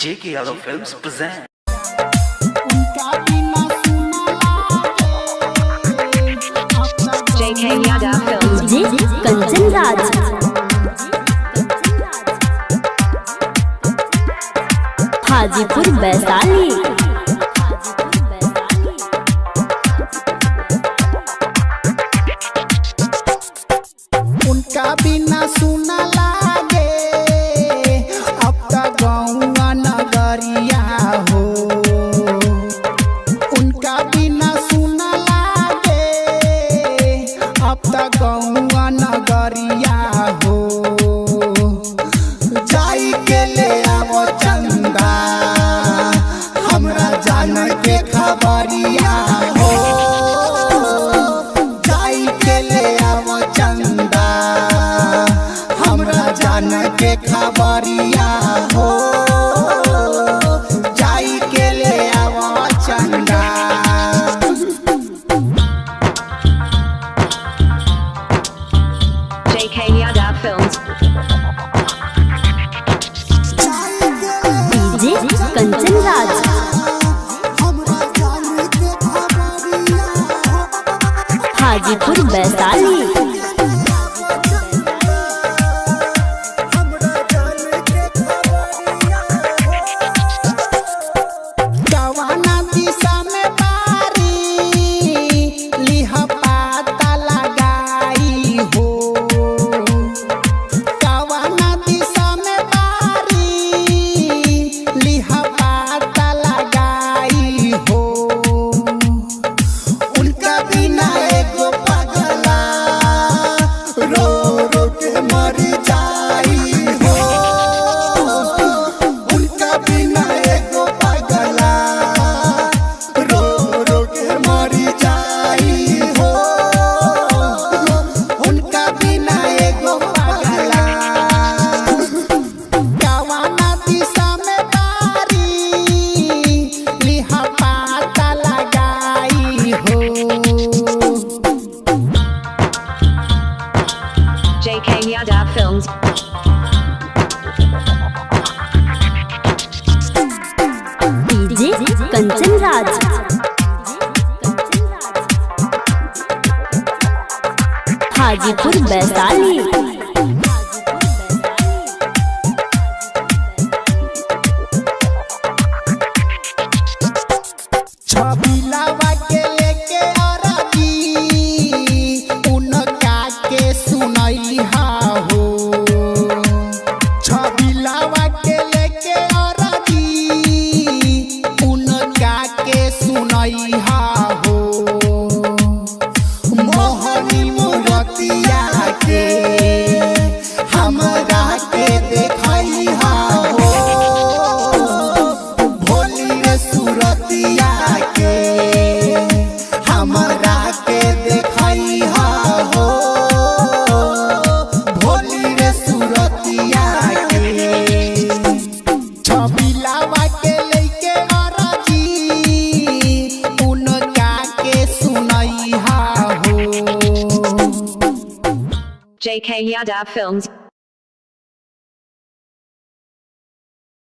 J.K. Yadav Films present. J.K. Yadav Films. Kanchan Raj Hajipur Vaishali. उनका बिना सुना लागे अब तक गौआ नगरिया हो। उनका बिना सुना लागे अब तक गौआ नगरिया हो। जाई के ले आवो चंदा हमरा जान के खबरिया हो। जाई के ले आवो चंदा हमरा जान के खबरिया हो। जाई के ले आवो चंदा। J.K. Yadav Films. DJ Kanchan Raj Hajipur Vaishali. जवाना दिशा में बारी लिह पाता लगाई हो। जवाना दिशा में बारी लिह पाता लगाई हो। उनका बिना एगो पगला रो रो के मर जाई हो। उनका बिना एगो पगला रो रो के मर जाई हो। उनका बिना एगो पगला जवाना दिशा में बारी लिहा पाता लगाई हो। J.K. Yadav Films. DJ Kanchan Raj Hajipur Vaishali. छबिलावा के लेके अरजी उनका के सुनैहा हो। छबिलावा के लेके अरजी उनका के सुनैहा हो। मोहनी मूरतिया के हमरा के देखैहा हो। भोली रे सूरतिया के हमरा के देखैहा हो। भोली रे सूरतिया के छबिलावा के लेके अरजी उनका के सुनैहा हो। J.K. Yadav Films.